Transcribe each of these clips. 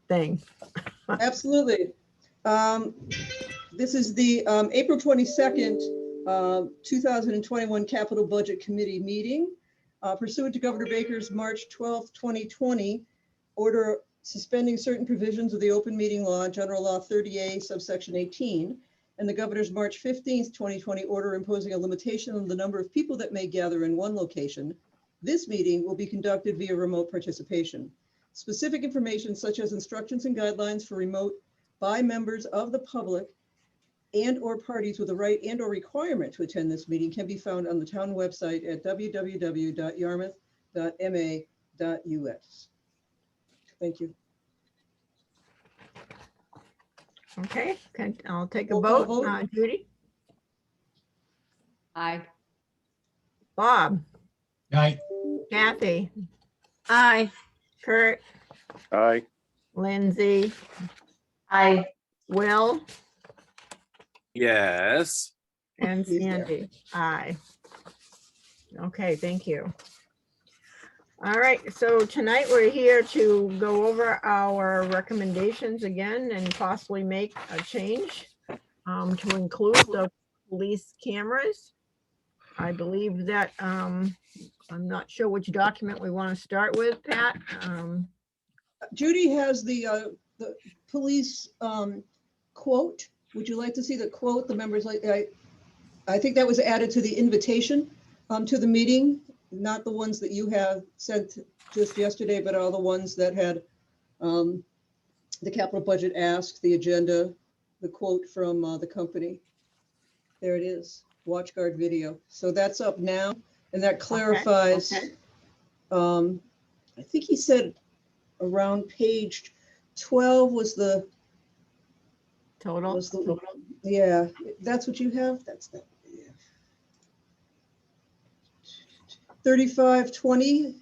thing. Absolutely. This is the April 22nd, 2021 Capital Budget Committee meeting. Pursuant to Governor Baker's March 12th, 2020 order suspending certain provisions of the open meeting law, General Law 30A, subsection 18, and the Governor's March 15th, 2020 order imposing a limitation on the number of people that may gather in one location, this meeting will be conducted via remote participation. Specific information such as instructions and guidelines for remote by members of the public and or parties with a right and or requirement to attend this meeting can be found on the town website at www.yarmouth.ma.us. Thank you. Okay, I'll take a Roll call vote. Judy? Aye. Bob? Aye. Kathy? Aye. Kurt? Aye. Lindsay? Aye. Will? Yes. And He's there. Sandy? Aye. Okay, thank you. All right, so tonight we're here to go over our recommendations again and possibly make a change to include the police cameras. I believe that, I'm not sure which document we want to start with, Pat. Judy has the police quote. Would you like to see the quote? The members, like, I think that was added to the invitation to the meeting, not the ones that you have sent just yesterday, but all the ones that had the capital budget ask, the agenda, the quote from the company. There it is, WatchGuard video. So that's up now, and that clarifies. Okay. I think he said around page 12 was the Total. yeah, that's what you have. That's that. Yeah. 3520.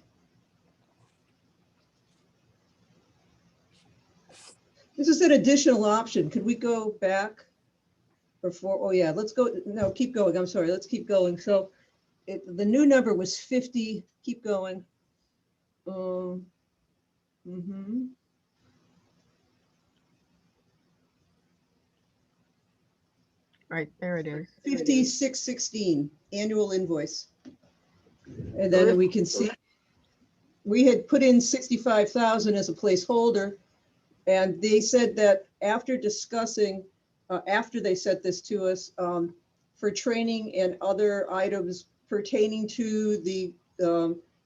This is an additional option. Could we go back before? Oh yeah, let's go. No, keep going. I'm sorry. Let's keep going. So the new number was 50. Keep going. Right, there it is. 5616 annual invoice. And then we can see we had put in 65,000 as a placeholder, and they said that after discussing, after they sent this to us for training and other items pertaining to the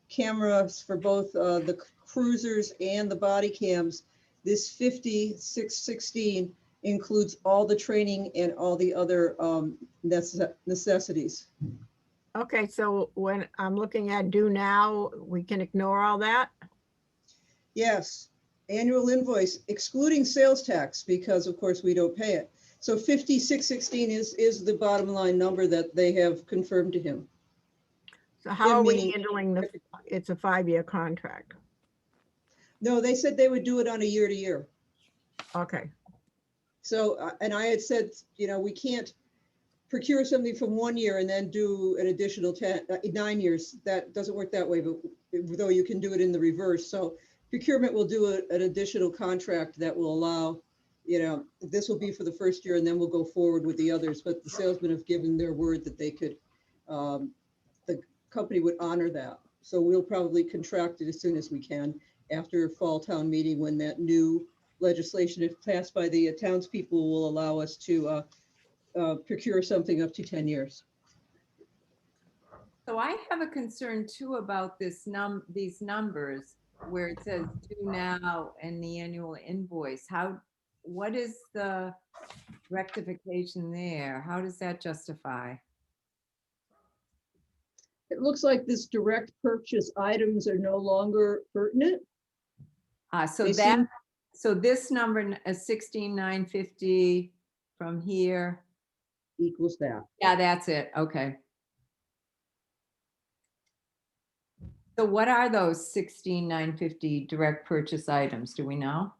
cameras for both the cruisers and the body cams, this 5616 includes all the training and all the other necessities. Okay, so when I'm looking at due now, we can ignore all that? Yes, annual invoice excluding sales tax, because of course we don't pay it. So 5616 is the bottom line number that they have confirmed to him. So how are we meaning- handling it's a 5-year contract? No, they said they would do it on a year to year. Okay, So, and I had said, you know, we can't procure something from 1 year and then do an additional 9 years. That doesn't work that way, but though you can do it in the reverse. So procurement will do an additional contract that will allow, you know, this will be for the first year and then we'll go forward with the others. But the salesmen have given their word that they could, the company would honor that. So we'll probably contract it as soon as we can after fall town meeting, when that new legislation, if passed by the townspeople, will allow us to procure something up to 10 years. So I have a concern too about these numbers where it says due now and the annual invoice. What is the rectification there? How does that justify? It looks like this direct purchase items are no longer pertinent. So this number is 16,950 from here. Equals that. Yeah, that's it. Okay. So what are those 16,950 direct purchase items? Do we know?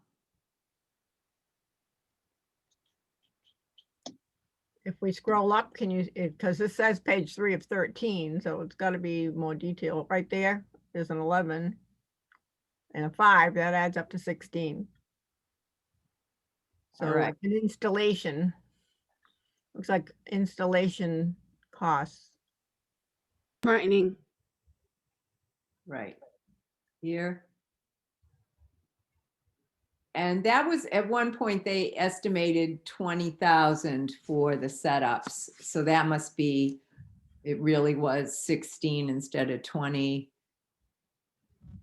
if we scroll up, can you, because this says page 3 of 13, so it's got to be more detail. Right there, there's an 11 and a 5, that adds up to 16. So All right. like an installation, looks like installation costs. Marketing. Right. Here. And that was, at one point, they estimated 20,000 for the setups. So that must be, it really was 16 instead of 20.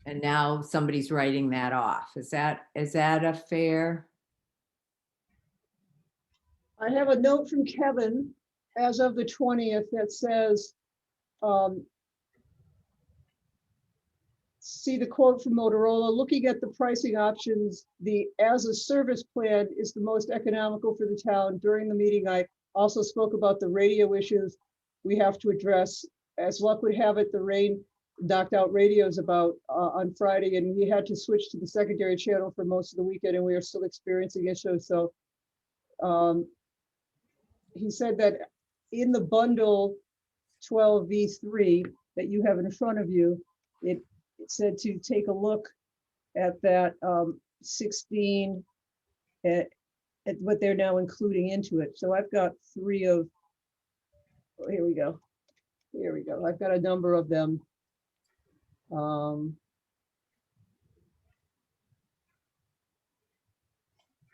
And now somebody's writing that off. Is that a fair? I have a note from Kevin as of the 20th that says, see the quote from Motorola, looking at the pricing options, the as a service plan is the most economical for the town. During the meeting, I also spoke about the radio issues we have to address. As luck would have it, the rain knocked out radios about on Friday, and we had to switch to the secondary channel for most of the weekend, and we are still experiencing issues. So he said that in the bundle 12V3 that you have in front of you, it said to take a look at that 16 at what they're now including into it. So I've got three of, oh, here we go. Here we go. I've got a number of them.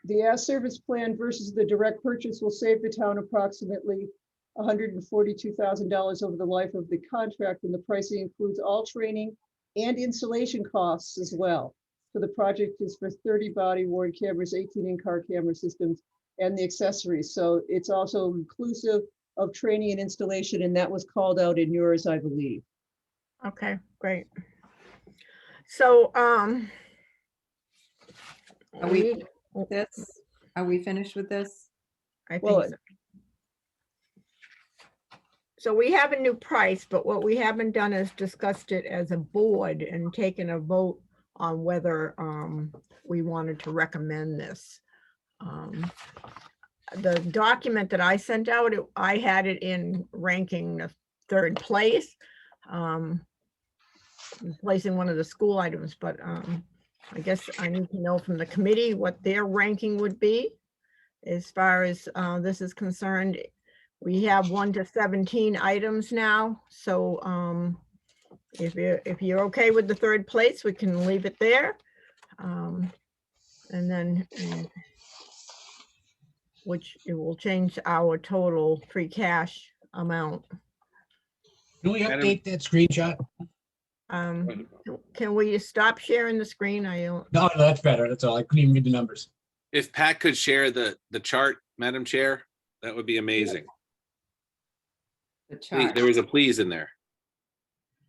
The as service plan versus the direct purchase will save the town approximately $142,000 over the life of the contract, and the pricing includes all training and installation costs as well. So the project is for 30 body worn cameras, 18 in-car camera systems, and the accessories. So it's also inclusive of training and installation, and that was called out in yours, I believe. Okay, great. So, Are we this? Are we finished with this? I think Well, so. So we have a new price, but what we haven't done is discussed it as a board and taken a vote on whether we wanted to recommend this. The document that I sent out, I had it in ranking the third place, placing one of the school items, but I guess I need to know from the committee what their ranking would be. As far as this is concerned, we have 1 to 17 items now. So if you're okay with the third place, we can leave it there. And then, which it will change our total free cash amount. Can we update that screenshot? Can we stop sharing the screen? No, that's better. That's all. I couldn't even read the numbers. If Pat could share the chart, Madam Chair, that would be amazing. The Please, chart. there was a please in there.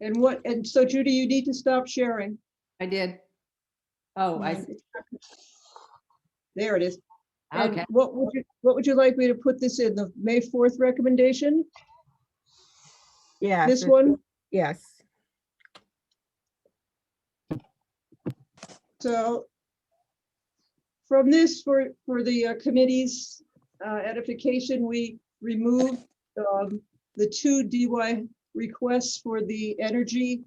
and so Judy, you need to stop sharing. I did. Oh, I see. There it is. And Okay. what would you like me to put this in, the May 4th recommendation? Yes. This one? Yes. So from this, for the committee's edification, we removed the 2 DY requests for the energy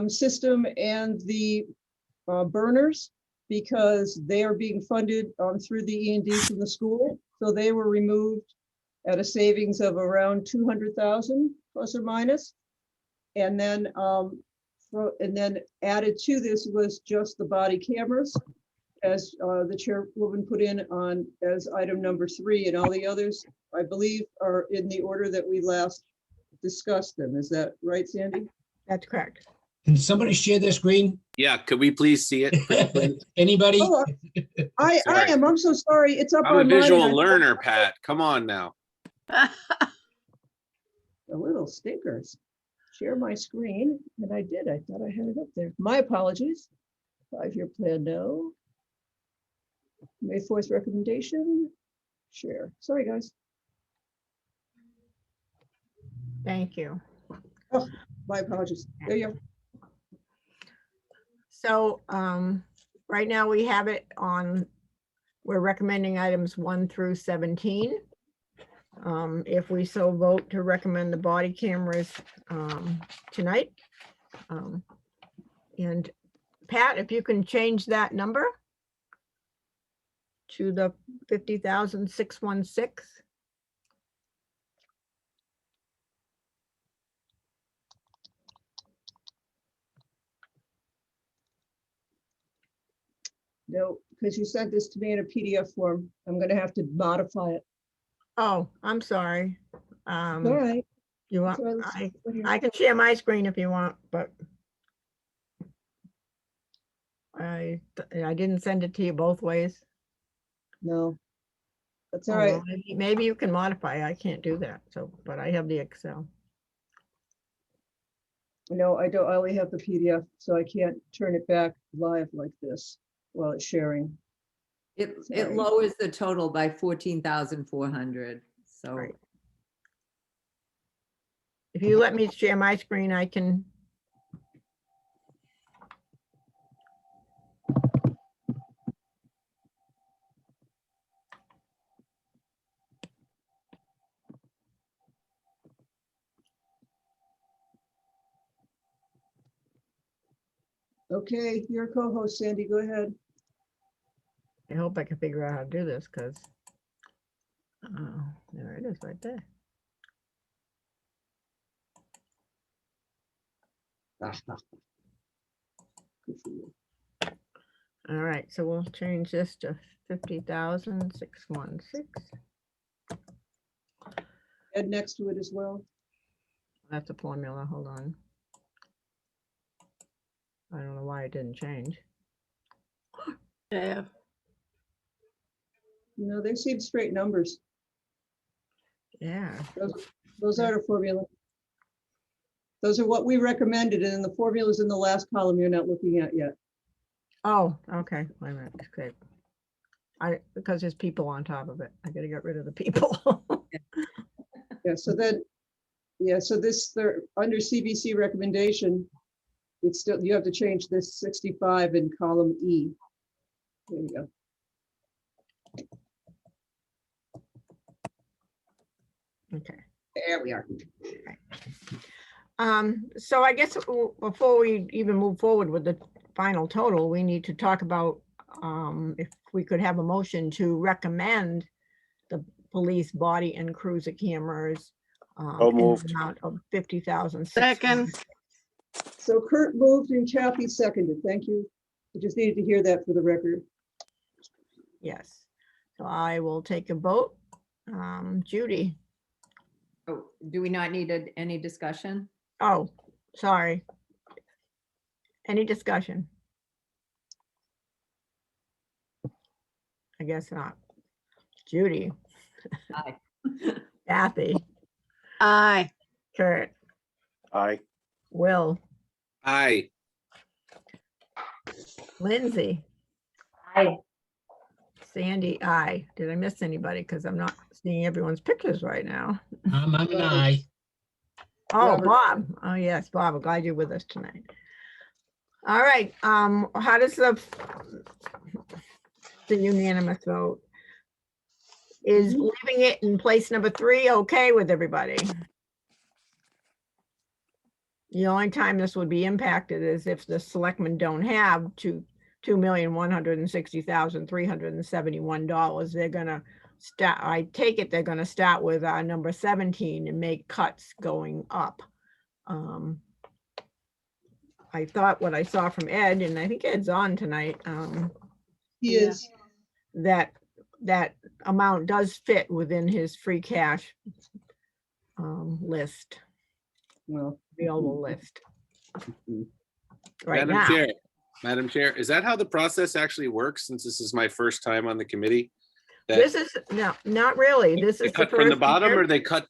system and the burners, because they are being funded through the E&D from the school. So they were removed at a savings of around 200,000 plus or minus. And then added to this was just the body cameras, as the chairwoman put in on as item number 3, and all the others, I believe, are in the order that we last discussed them. Is that right, Sandy? That's correct. Can somebody share their screen? Yeah, could we please see it? Pretty please? Anybody? Oh, I Sorry. am. I'm so sorry. It's up I'm a on mine, visual and I- learner, Pat. Come on now. The little stickers. Share my screen, and I did. I thought I had it up there. My apologies. 5-year plan, no. May 4th recommendation. Share. Sorry, guys. Thank you. My apologies. There you go. So right now we have it on, we're recommending items 1 through 17. If we so vote to recommend the body cameras tonight. And Pat, if you can change that number to the 50,616. No, because you sent this to me in a PDF form. I'm gonna have to modify it. Oh, I'm sorry. All right. You That's want, all right, let's put here. I can share my screen if you want, but I didn't send it to you both ways. No. That's all Oh, right. well, maybe you can modify. I can't do that. So, but I have the Excel. No, I don't, I only have the PDF, so I can't turn it back live like this while it's sharing. It Sorry. lowers the total by 14,400. So Right. If you let me share my screen, I can. Okay, you're a co-host, Sandy, go ahead. I hope I can figure out how to do this because. Oh, there it is right there. Good for you. All right, so we'll change this to 50,616. Add next to it as well. That's a formula. Hold on. I don't know why it didn't change. Yeah. No, they seem straight numbers. Yeah. Those are the formula. Those are what we recommended, and then the formulas in the last column you're not looking at yet. Oh, okay. Wait a minute. Okay. Because there's people on top of it. I gotta get rid of the people. Yeah, so then, yeah, so this, they're under CBC recommendation, it's still, you have to change this 65 in column E. There you go. Okay. There we are. So I guess before we even move forward with the final total, we need to talk about if we could have a motion to recommend the police body and cruiser cameras So in the moved. amount of 50,000. Second. So Kurt moved and Kathy seconded. Thank you. I just needed to hear that for the record. Yes. So I will take a vote. Judy. oh, do we not need any discussion? Oh, sorry. Any discussion? I guess not. Judy, Aye. Kathy, Aye. Kurt, Aye. Will, Aye. Lindsay, Aye. Sandy, I. Did I miss anybody? Because I'm not seeing everyone's pictures right now. I'm an aye. Oh, Robert. Bob. Oh, yes, Bob. I'm glad you're with us tonight. All right. How does the unanimous vote? Is leaving it in place number 3 okay with everybody? The only time this would be impacted is if the selectmen don't have $2,160,371. They're gonna start, I take it they're gonna start with number 17 and make cuts going up. I thought what I saw from Ed, and I think Ed's on tonight, He Yeah. is. that amount does fit within his free cash list, Well, available list. Right Madam now, Chair, Madam Chair, is that how the process actually works, since this is my first time on the committee? That this is, no, not really. This they is the cut from the first bottom, year. or they cut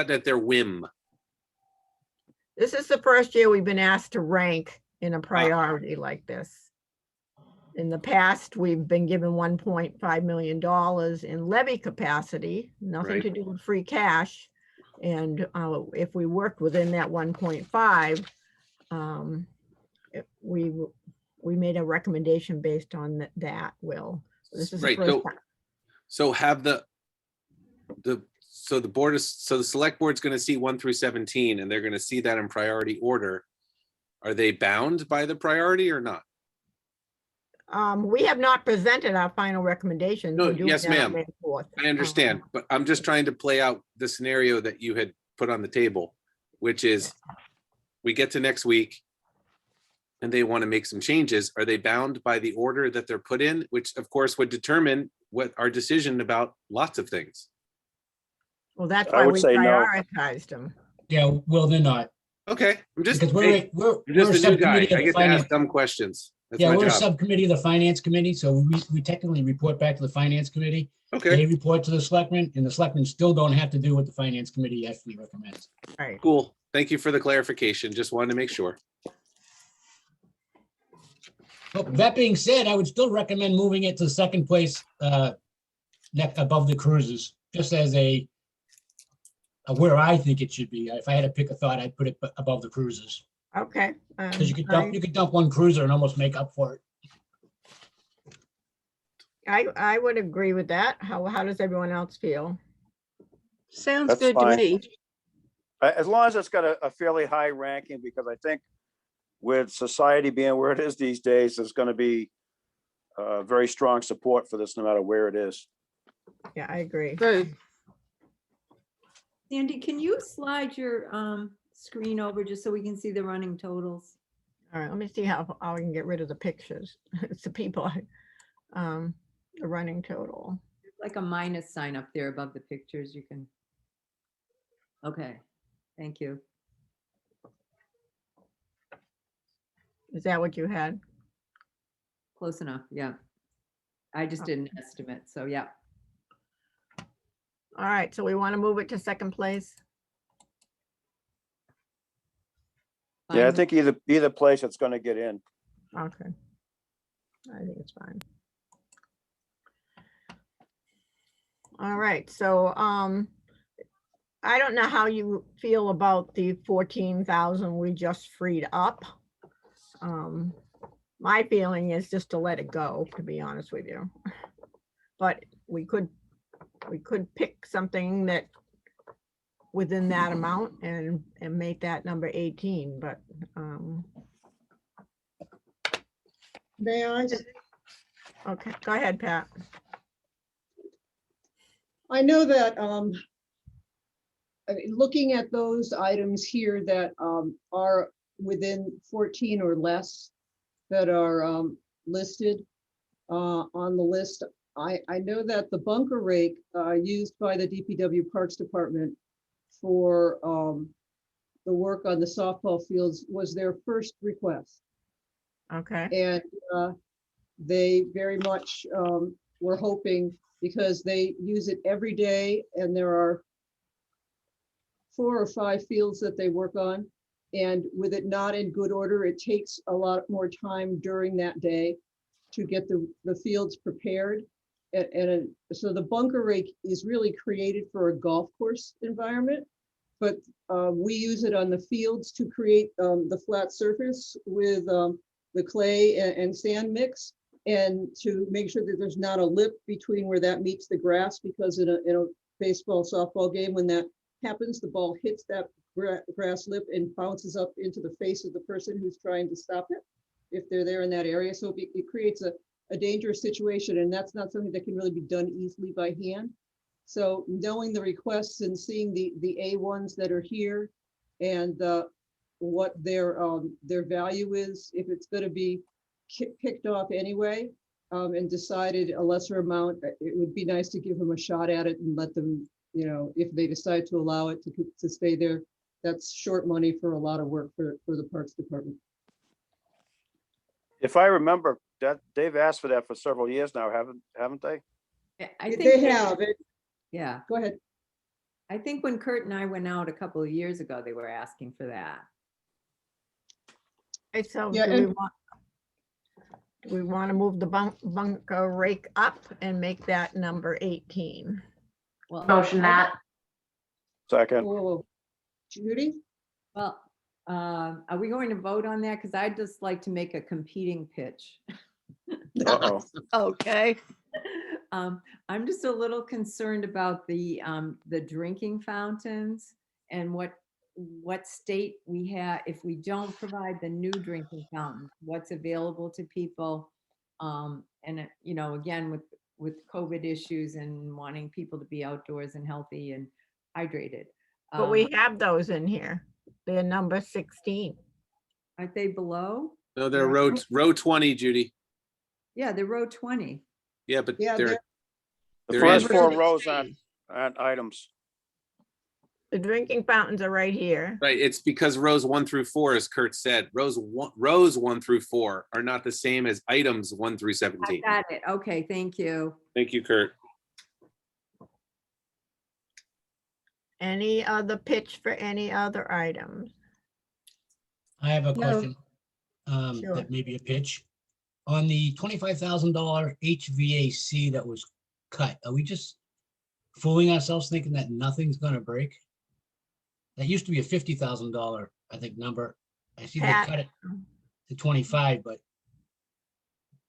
at their whim? This is the first year we've been asked to rank in a priority like this. In the past, we've been given $1.5 million in levy capacity, nothing Right. to do with free cash. And if we worked within that 1.5, we made a recommendation based on that, Will. This is the Right, first time. so have the select board's gonna see 1 through 17, and they're gonna see that in priority order. Are they bound by the priority or not? We have not presented our final recommendations. No, We're doing yes, that on ma'am. May 4th. I understand, but I'm just trying to play out the scenario that you had put on the table, which is we get to next week and they want to make some changes. Are they bound by the order that they're put in, which of course would determine what our decision about lots of things? Well, that's I why would we say no. prioritized them. Yeah, well, they're not. Okay, I'm just, Because hey, we're I'm a just a new guy. subcommittee I of the get to ask finance. dumb questions. That's Yeah, my we're a job. subcommittee of the finance committee, so we technically report back to the finance committee. Okay, They report to the selectmen, and the selectmen still don't have to do what the finance committee actually recommends. Right. cool. Thank you for the clarification. Just wanted to make sure. But that being said, I would still recommend moving it to second place, above the cruises, just as where I think it should be. If I had to pick a thought, I'd put it above the cruises. Okay. Because you could dump one cruiser and almost make up for it. I would agree with that. How does everyone else feel? Sounds That's good to fine. me. As long as it's got a fairly high ranking, because I think with society being where it is these days, there's going to be very strong support for this, no matter where it is. Yeah, I agree. True. Sandy, can you slide your screen over just so we can see the running totals? All right, let me see how I can get rid of the pictures. It's the people, the running total. Like a minus sign up there above the pictures, you can. Okay, thank you. Is that what you had? Close enough, yeah. I just did an estimate, so yeah. All right, so we want to move it to second place. Yeah, I Fine. think either place it's going to get in. Okay. I think it's fine. All right, so I don't know how you feel about the 14,000 we just freed up. My feeling is just to let it go, to be honest with you. But we could pick something that within that amount and make that number 18, but May I? okay, go ahead, Pat. I know that, I mean, looking at those items here that are within 14 or less that are listed on the list, I know that the bunker rake used by the DPW Parks Department for the work on the softball fields was their first request. Okay, And they very much were hoping, because they use it every day and there are 4 or 5 fields that they work on. And with it not in good order, it takes a lot more time during that day to get the fields prepared. So the bunker rake is really created for a golf course environment, but we use it on the fields to create the flat surface with the clay and sand mix, and to make sure that there's not a lip between where that meets the grass, because in a baseball, softball game, when that happens, the ball hits that grass lip and bounces up into the face of the person who's trying to stop it, if they're there in that area. So it creates a dangerous situation, and that's not something that can really be done easily by hand. So knowing the requests and seeing the A1s that are here and what their value is, if it's going to be picked off anyway, and decided a lesser amount, it would be nice to give them a shot at it and let them, you know, if they decide to allow it to stay there. That's short money for a lot of work for the Parks Department. If I remember, that they've asked for that for several years now, haven't they? I think They have it. Yeah, Go ahead. I think when Kurt and I went out a couple of years ago, they were asking for that. okay, so Yeah, do we want to move the bunker rake up and make that number 18? Well, Motion that. Second. Whoa, whoa, whoa. Judy? Well, are we going to vote on that? Because I'd just like to make a competing pitch. Uh-oh. Okay. I'm just a little concerned about the drinking fountains and what state we have, if we don't provide the new drinking fountain, what's available to people And, you know, again, with COVID issues and wanting people to be outdoors and healthy and hydrated. But we have those in here. They're number 16. Aren't they below? No, they're row 20, Judy. Yeah, they're row 20. Yeah, but Yeah, they're, The There first is- four rows aren't items. The drinking fountains are right here. right. It's because rows 1 through 4, as Kurt said, rows 1 through 4 are not the same as items 1 through I 17. got it. Okay, thank you. Thank you, Kurt. Any other pitch for any other items? I have a No. question. Sure. That may be a pitch. On the $25,000 HVAC that was cut, are we just fooling ourselves thinking that nothing's gonna break? That used to be a $50,000, I think, number. I see they Pat. cut it to 25, but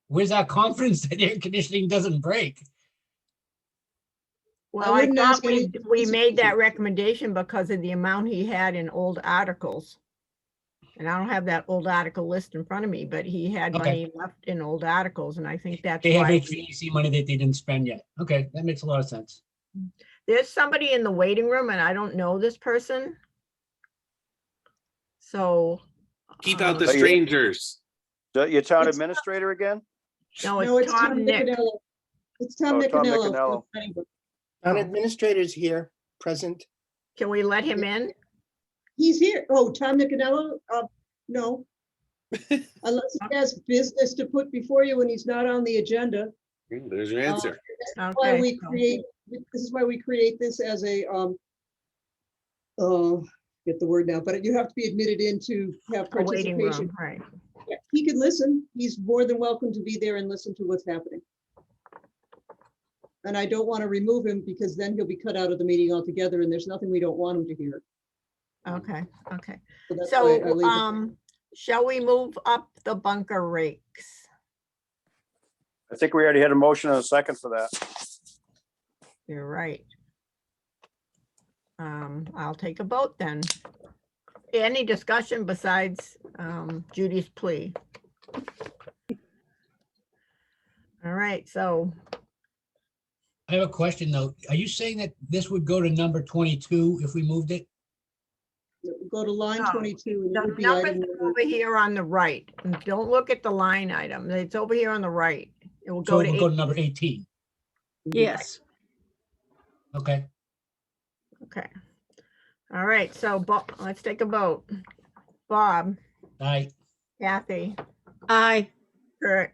where's our confidence that air conditioning doesn't break? Well, I wouldn't thought ask any- we made that recommendation because of the amount he had in old articles. And I don't have that old article list in front of me, but he had Okay. money left in old articles, and I think that's They have why. HVAC money that they didn't spend yet. Okay, that makes a lot of sense. There's somebody in the waiting room, and I don't know this person. So. Keep out the So you- strangers. Your town It's- administrator again? No, No, it's Tom Nick. Nicanello. It's Tom Oh, Tom Nicanello. Nicanello. Town Oh. administrators here, present. Can we let him in? He's here. Oh, Tom Nicanello? No. Unless he has business to put before you and he's not on the agenda. There's your answer. Why Okay. we create, this is why we create this as a, get the word now, but you have to be admitted in to have A waiting participation. room, right. Yeah, he can listen. He's more than welcome to be there and listen to what's happening. And I don't want to remove him because then he'll be cut out of the meeting altogether and there's nothing we don't want him to hear. Okay, okay. That's why I So, leave it. shall we move up the bunker rakes? I think we already had a motion and a second for that. You're right. I'll take a vote then. Any discussion besides Judy's plea? All right, so I have a question though. Are you saying that this would go to number 22 if we moved it? Go to line No, 22. and it the would be numbers item are number- over here on the right. And don't look at the line item. It's over here on the right. It will So go it to would go to 8. number 18. Yes. Okay. Okay. All right, so let's take a vote. Bob, Aye. Kathy, Aye. Kurt,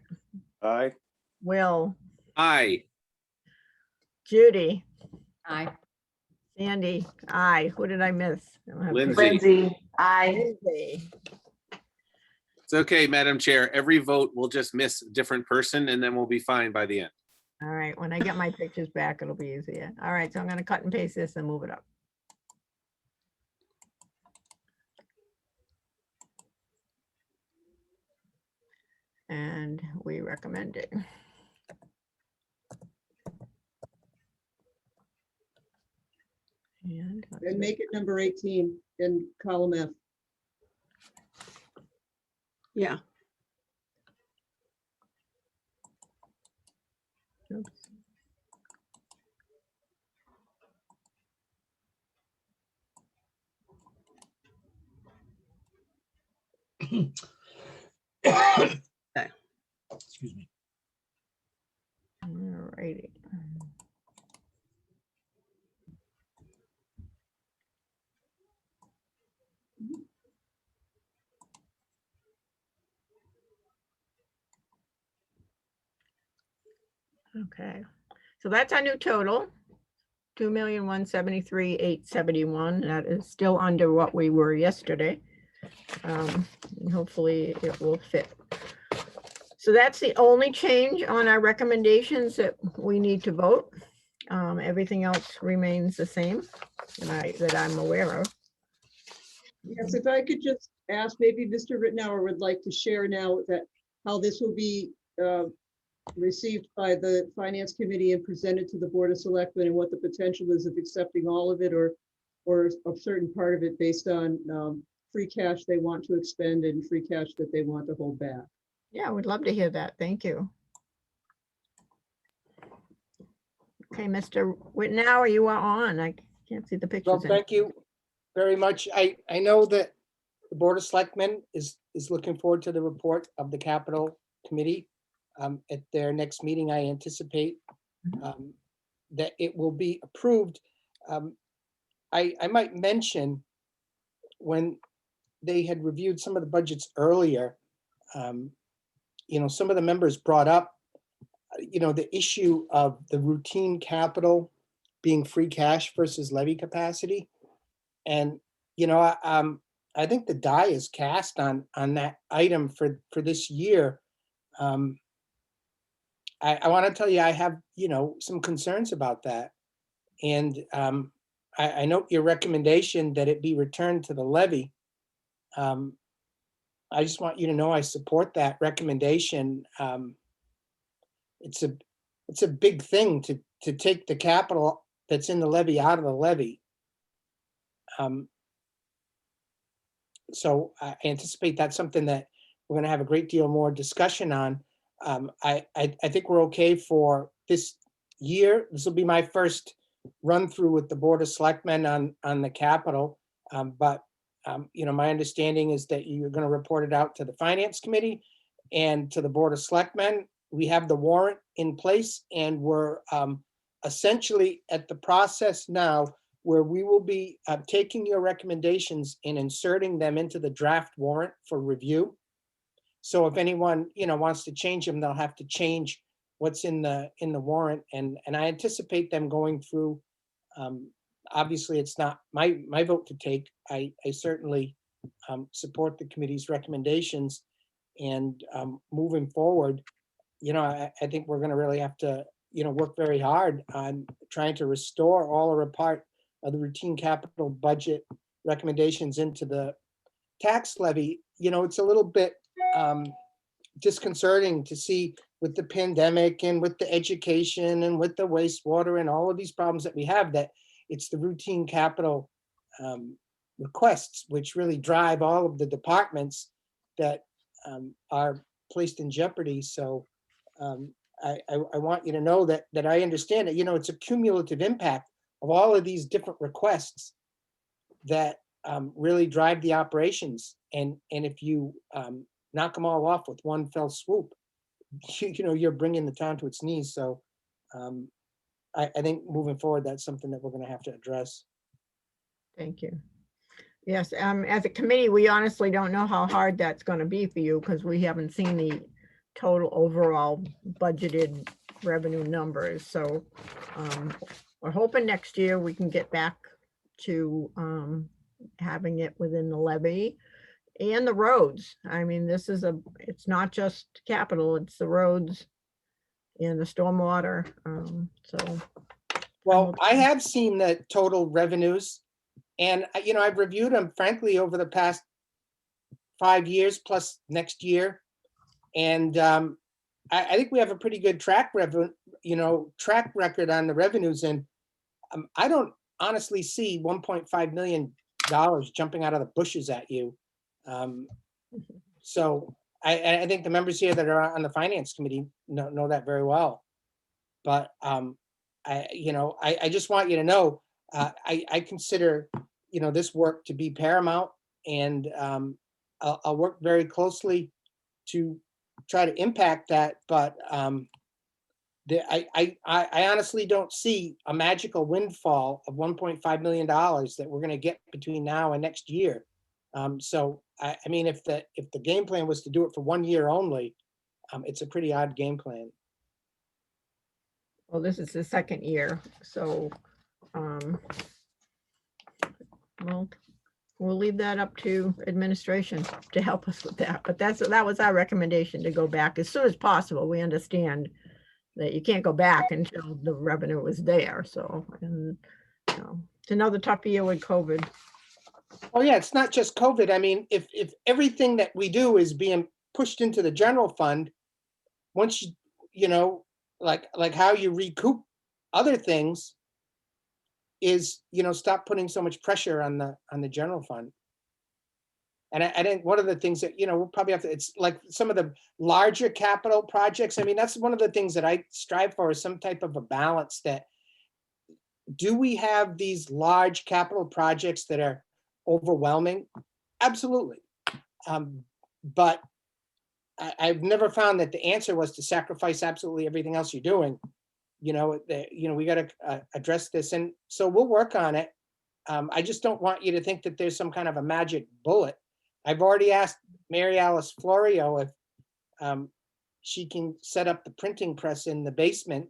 Aye. Will, Aye. Judy, Aye. Sandy, aye. Who did I miss? I don't have Lindsay. Lindsay, aye. Lindsay. It's okay, Madam Chair. Every vote will just miss a different person and then we'll be fine by the end. All right, when I get my pictures back, it'll be easier. All right, so I'm gonna cut and paste this and move it up. And we recommend it. And let's And make it number 18 in column F. Yeah. oops. Excuse me. All righty. Okay, so that's our new total. 2,173,871. That is still under what we were yesterday. And hopefully it will fit. So that's the only change on our recommendations that we need to vote. Everything else remains the same that I'm aware of. Yes, if I could just ask, maybe Mr. Rittenhour would like to share now that how this will be received by the Finance Committee and presented to the Board of Selectmen and what the potential is of accepting all of it or a certain part of it based on free cash they want to expend and free cash that they want to hold back. Yeah, we'd love to hear that. Thank you. Okay, Mr. Whitnow, you are on. I can't see the Well, pictures. thank you very much. I know that the Board of Selectmen is looking forward to the report of the Capital Committee. At their next meeting, I anticipate that it will be approved. I might mention when they had reviewed some of the budgets earlier, some of the members brought up, the issue of the routine capital being free cash versus levy capacity. And, I think the die is cast on that item for this year. I want to tell you, I have, some concerns about that. And I note your recommendation that it be returned to the levy. I just want you to know I support that recommendation. It's a big thing to take the capital that's in the levy out of the levy. So I anticipate that's something that we're going to have a great deal more discussion on. I think we're okay for this year. This will be my first run through with the Board of Selectmen on the capital. But my understanding is that you're going to report it out to the Finance Committee and to the Board of Selectmen. We have the warrant in place, and we're essentially at the process now where we will be taking your recommendations and inserting them into the draft warrant for review. So if anyone, wants to change them, they'll have to change what's in the warrant. And I anticipate them going through. Obviously, it's not my vote to take. I certainly support the committee's recommendations. And moving forward, I think we're going to really have to, work very hard on trying to restore all or a part of the routine capital budget recommendations into the tax levy. It's a little bit disconcerting to see with the pandemic and with the education and with the wastewater and all of these problems that we have, that it's the routine capital requests which really drive all of the departments that are placed in jeopardy. So I want you to know that I understand it. It's a cumulative impact of all of these different requests that really drive the operations. And if you knock them all off with one fell swoop, you're bringing the town to its knees. So I think moving forward, that's something that we're going to have to address. Thank you. Yes, as a committee, we honestly don't know how hard that's going to be for you because we haven't seen the total overall budgeted revenue numbers. So we're hoping next year we can get back to having it within the levy and the roads. I mean, it's not just capital, it's the roads and the stormwater. Well, I have seen the total revenues, and I've reviewed them frankly over the past 5 years plus next year. And I think we have a pretty good track record on the revenues. And I don't honestly see $1.5 million jumping out of the bushes at you. So I think the members here that are on the Finance Committee know that very well. But I just want you to know, I consider, this work to be paramount, and I'll work very closely to try to impact that. But I honestly don't see a magical windfall of $1.5 million that we're going to get between now and next year. So I mean, if the game plan was to do it for 1 year only, it's a pretty odd game plan. Well, this is the second year, so we'll leave that up to administration to help us with that. But that was our recommendation, to go back as soon as possible. We understand that you can't go back until the revenue was there. So, and it's another tough year with COVID. Oh yeah, it's not just COVID. I mean, if everything that we do is being pushed into the general fund, once like how you recoup other things is, stop putting so much pressure on the general fund. And I think one of the things that, we'll probably have to, it's like some of the larger capital projects. I mean, that's one of the things that I strive for, is some type of a balance that, Do we have these large capital projects that are overwhelming? Absolutely. But I've never found that the answer was to sacrifice absolutely everything else you're doing. We got to address this, and so we'll work on it. I just don't want you to think that there's some kind of a magic bullet. I've already asked Mary Alice Florio if she can set up the printing press in the basement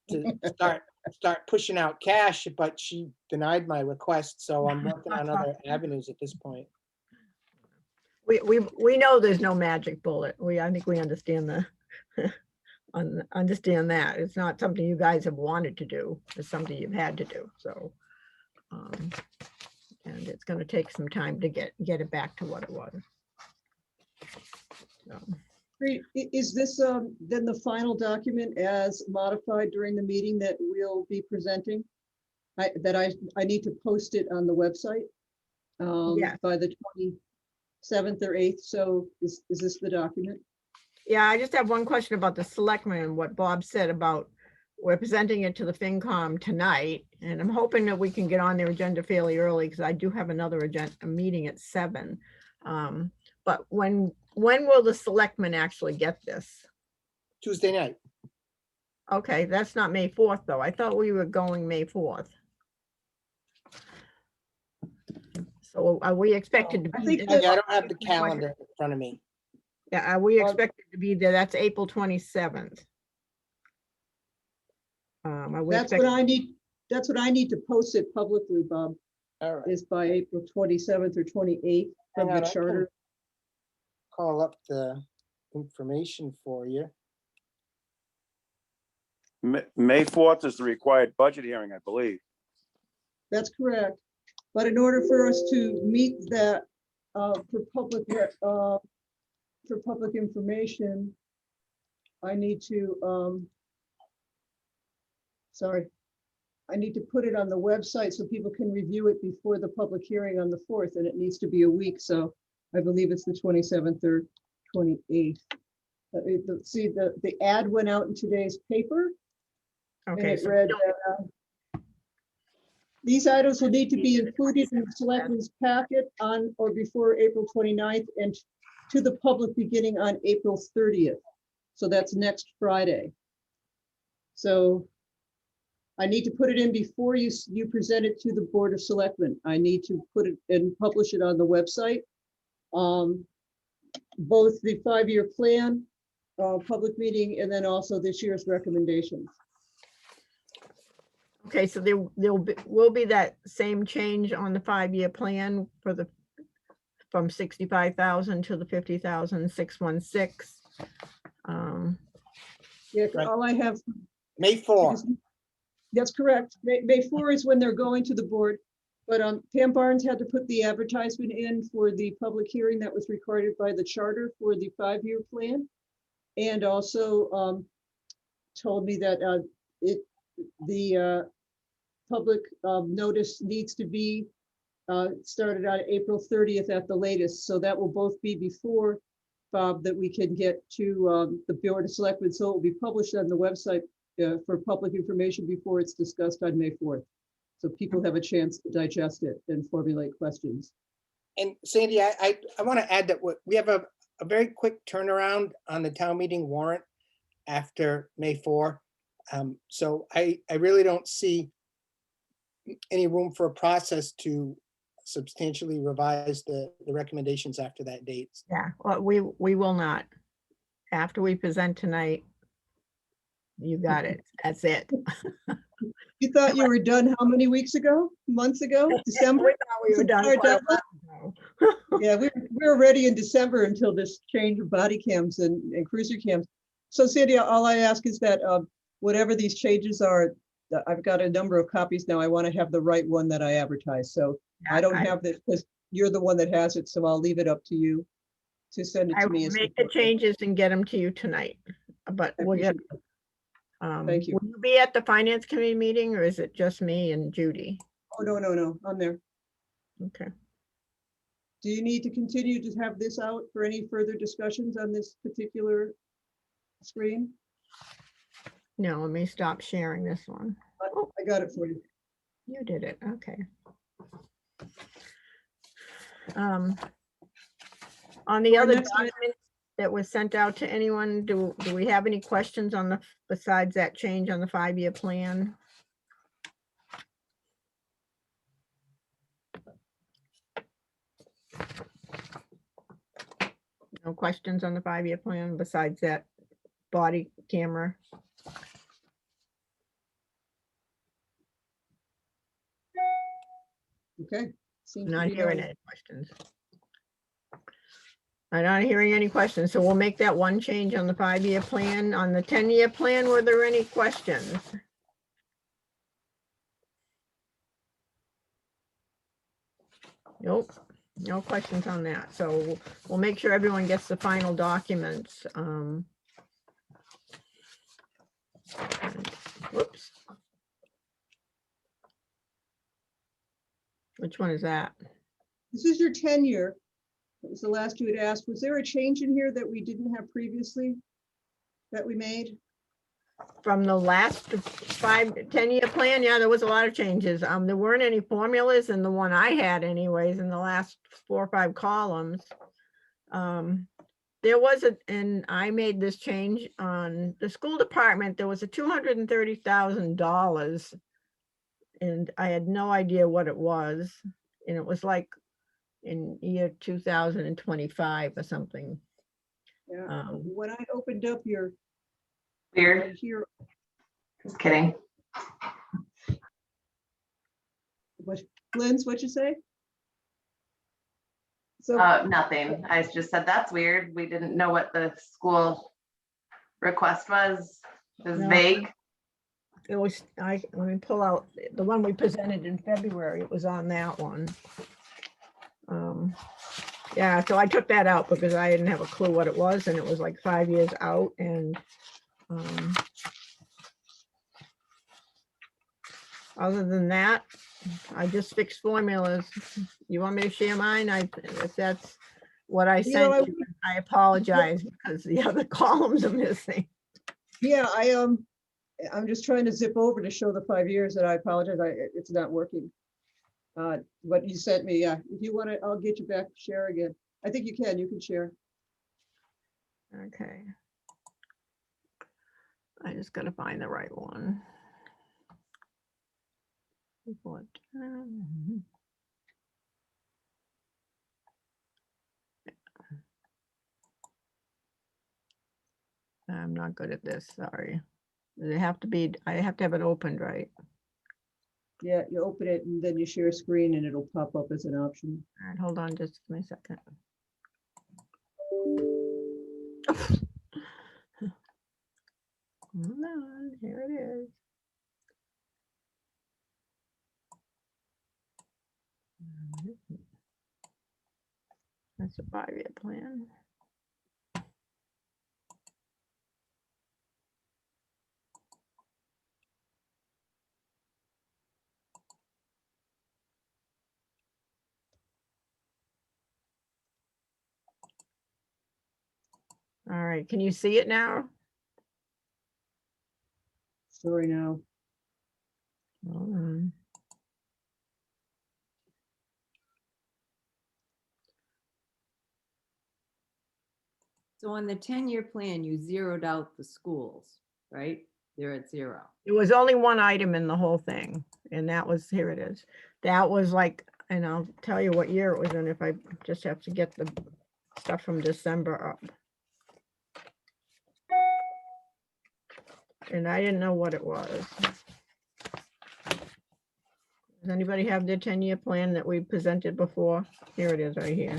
to start pushing out cash, but she denied my request, so I'm working on other avenues at this point. We know there's no magic bullet. I think we understand understand that. It's not something you guys have wanted to do. It's something you've had to do. So, and it's going to take some time to get it back to what it was. So. Great. Is this then the final document as modified during the meeting that we'll be presenting? I need to post it on the website Yes. by the 27th or 8th. So is this the document? Yeah, I just have one question about the selectmen and what Bob said about we're presenting it to the FinCom tonight, and I'm hoping that we can get on their agenda fairly early because I do have another a meeting at 7. But when will the selectmen actually get this? Tuesday night. Okay, that's not May 4th though. I thought we were going May 4th. So are we expected to I be? think I that- don't have the calendar in front of me. Yeah, are we expected to be there? That's April 27th. Are we That's what I need. That's what I need to post it publicly, Bob, All right. is by April 27th or 28th from Hang on, the I can charter. Call up the information for you. May 4th is the required budget hearing, I believe. That's correct. But in order for us to meet that for public information, I need to, I need to put it on the website so people can review it before the public hearing on the 4th, and it needs to be a week. So I believe it's the 27th or 28th. See, the ad went out in today's paper. And Okay, it so read, these items will need to be included in the selectmen's packet on or before April 29th and to the public beginning on April 30th. So that's next Friday. So I need to put it in before you present it to the Board of Selectmen. I need to put it and publish it on the website. Both the 5-year plan, public meeting, and then also this year's recommendations. okay, so there will be that same change on the 5-year plan for the from 65,000 to the 50,616. Yeah, Right. all I have. May 4. That's correct. May 4 is when they're going to the board. But Pam Barnes had to put the advertisement in for the public hearing that was recorded by the charter for the 5-year plan. And also told me that the public notice needs to be started on April 30th at the latest. So that will both be before, Bob, that we can get to the Board of Selectmen. So it will be published on the website for public information before it's discussed on May 4th. So people have a chance to digest it and formulate questions. And Sandy, I want to add that we have a very quick turnaround on the town meeting warrant after May 4. So I really don't see any room for a process to substantially revise the recommendations after that date. Yeah, well, we will not. After we present tonight, you got it. That's it. You thought you were done how many weeks ago? Months ago? December? We thought we were done Our quite a deadline? while ago. Yeah, we were ready in December until this change of body cams and cruiser cams. So Sandy, all I ask is that whatever these changes are, I've got a number of copies now. I want to have the right one that I advertise. So I don't have this because you're the one that has it. So I'll leave it up to you to send it I to me. will as make the changes and get them to you tonight, but I we'll get. appreciate it. Thank you. Will you be at the finance committee meeting or is it just me and Judy? Oh, no, I'm there. Okay. Do you need to continue to have this out for any further discussions on this particular screen? No, let me stop sharing this one. Oh, I got it for you. You did it, okay. On the Our other next item- document that was sent out to anyone, do we have any questions on the, besides that change on the 5-year plan? No questions on the 5-year plan besides that body camera? Okay. Seems to Not be hearing none. any questions. I'm not hearing any questions, so we'll make that one change on the 5-year plan. On the 10-year plan, were there any questions? Nope, no questions on that. So we'll make sure everyone gets the final documents. Whoops. Which one is that? This is your tenure. That was the last you had asked. Was there a change in here that we didn't have previously that we made? From the last 10-year plan, yeah, there was a lot of changes. There weren't any formulas in the one I had anyways, in the last 4 or 5 columns. There was and I made this change on the school department. There was a $230,000 and I had no idea what it was. And it was like in year 2025 or something. Yeah. When I opened up your Weird. here, Just kidding. what, Linz, what'd you say? So Nothing. I just said that's weird. We didn't know what the school request was. It was No. vague. It was, let me pull out the one we presented in February. It was on that one. Yeah, so I took that out because I didn't have a clue what it was and it was like 5 years out and other than that, I just fixed formulas. You want me to share mine? If that's what I You know, sent you, I apologize because the other columns are missing. yeah, I'm just trying to zip over to show the 5 years, and I apologize. It's not working. What you sent me, yeah. If you want to, I'll get you back to share again. I think you can share. Okay. I just gotta find the right one. What? I'm not good at this, sorry. Does it have to be, I have to have it opened, right? Yeah, you open it and then you share screen and it'll pop up as an option. All right, hold on, just give me a second. Hold on, here it is. That's a 5-year plan. All right, can you see it now? Sorry now. Hold on. So on the 10-year plan, you zeroed out the schools, right? They're at 0. It was only one item in the whole thing, and that was, here it is. That was like, and I'll tell you what year it was in if I just have to get the stuff from December up. And I didn't know what it was. Does anybody have their 10-year plan that we presented before? Here it is right here.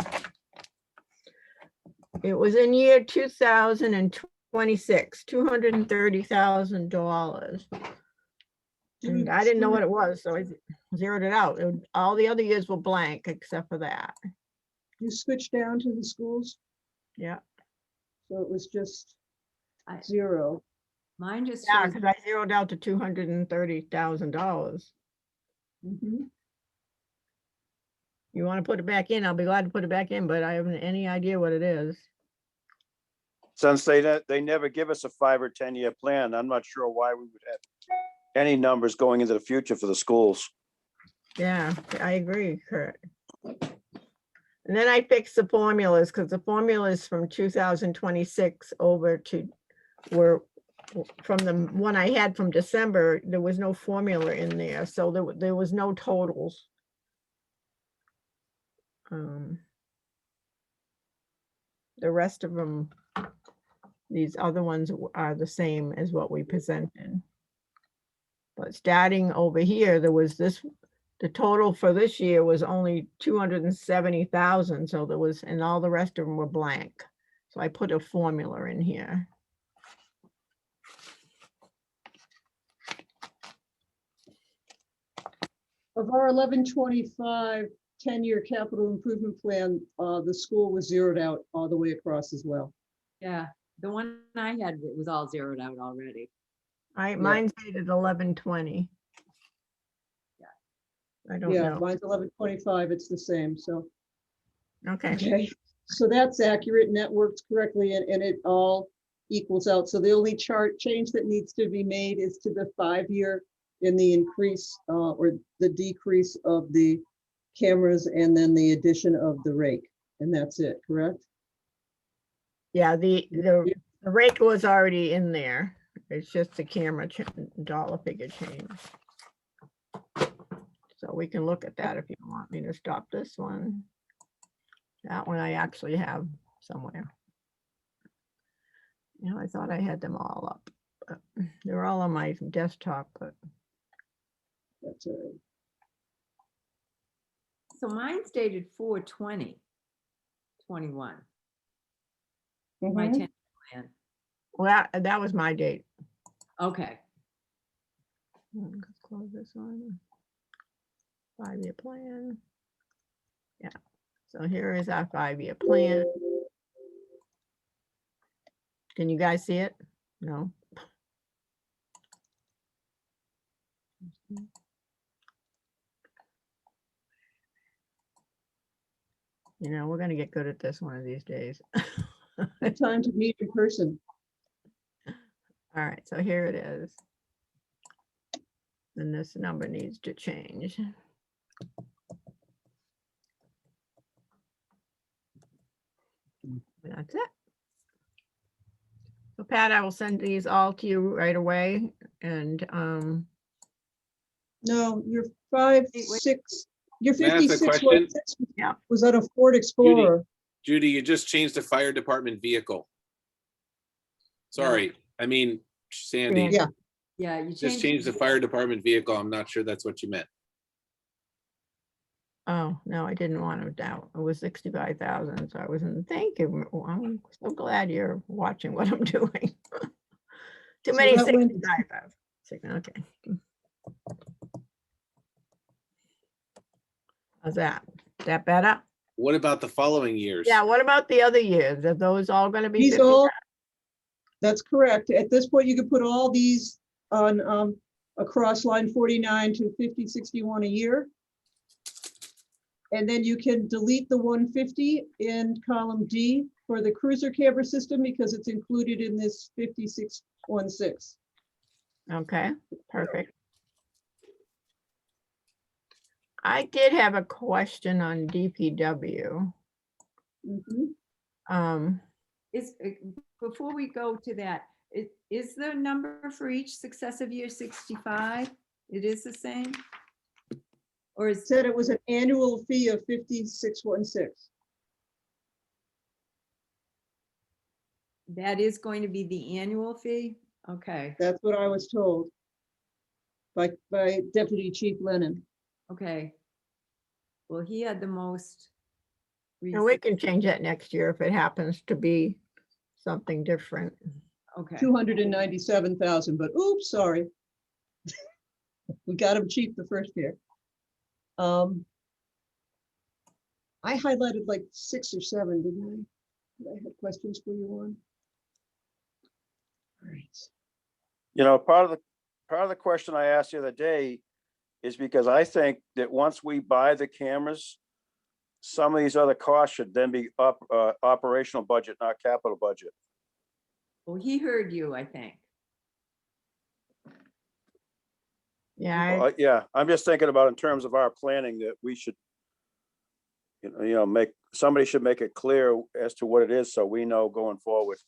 It was in year 2026, $230,000. And I didn't know what it was, so I zeroed it out. All the other years were blank except for that. You switch down to the schools, Yeah, so it was just I- 0. Mine just yeah, shows, because I zeroed out to $230,000. Mhm. You want to put it back in, I'll be glad to put it back in, but I haven't any idea what it is. Since they never give us a 5 or 10 year plan, I'm not sure why we would have any numbers going into the future for the schools. Yeah, I agree, Kurt. And then I fixed the formulas because the formulas from 2026 over to were from the one I had from December, there was no formula in there, so there was no totals. The rest of them, these other ones are the same as what we presented. But starting over here, there was this, the total for this year was only 270,000. So there was, and all the rest of them were blank. So I put a formula in here. Of our 1125 10-year capital improvement plan, the school was zeroed out all the way across as well. Yeah, the one I had was all zeroed out already. Mine's dated 11/20. Yeah. I don't Yeah, know. mine's 1125, it's the same, so. Okay. Okay, so that's accurate and that works correctly and it all equals out. So the only chart change that needs to be made is to the 5-year in the increase or the decrease of the cameras and then the addition of the rake. And that's it, correct? Yeah, the rate was already in there. It's just the camera dollar figure change. So we can look at that if you want me to stop this one. That one I actually have somewhere. You know, I thought I had them all up, but they're all on my desktop, but That's all right. So mine's dated 4/20/21. My Mhm. 10 plan. well, that was my date. Okay. Let's close this one. 5-year plan. Yeah. So here is our 5-year plan. Can you guys see it? No. You know, we're gonna get good at this one of these days. Good time to meet in person. All right, so here it is. And this number needs to change. That's it. So Pat, I will send these all to you right away. And No, you're 5, Wait, wait. 6, you're May I ask a 56. question? Yeah. Was that a Ford Explorer? Judy, you just changed the fire department vehicle. Sorry, I mean, Sandy, Yeah. Yeah, you just changed the fire department vehicle. I'm not sure that's what you meant. oh no, I didn't want to doubt. It was 65,000. So I wasn't. Thank you. I'm so glad you're watching what I'm doing. Too So many that went- 65,000. Okay. How's that? Is that better? What about the following years? Yeah. What about the other years? Are those all going to be? These 50? all, that's correct. At this point, you could put all these on across line 49 to 5061 a year. And then you can delete the 150 in column D for the cruiser camera system because it's included in this 5616. Okay, perfect. I did have a question on DPW. Mhm. Is, before we go to that, is the number for each successive year 65? It is the same? Or is, Said it was an annual fee of 5616. that is going to be the annual fee? Okay, That's what I was told by Deputy Chief Lennon. okay. Well, he had the most. And we recent- can change that next year if it happens to be something different. Okay, 297,000, but oops, sorry. We got him cheap the first year. I highlighted like 6 or 7, didn't I? Did I have questions for you on? All right. You know, part of the question I asked the other day is because I think that once we buy the cameras, some of these other costs should then be operational budget, not capital budget. well, he heard you, I think. Yeah, Yeah, I'm just thinking about in terms of our planning that we should, somebody should make it clear as to what it is so we know going forward.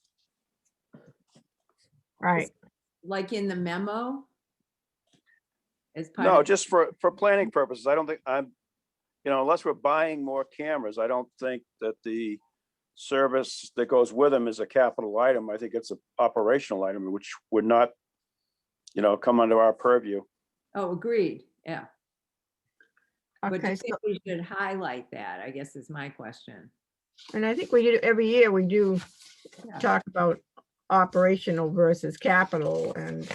right. Like in the memo? As part No, of, just for planning purposes. I don't think unless we're buying more cameras, I don't think that the service that goes with them is a capital item. I think it's an operational item, which would not, come under our purview. oh, agreed, yeah. But do Okay, you so, think we should highlight that, I guess is my question. and I think we do, every year we do Yeah. talk about operational versus capital and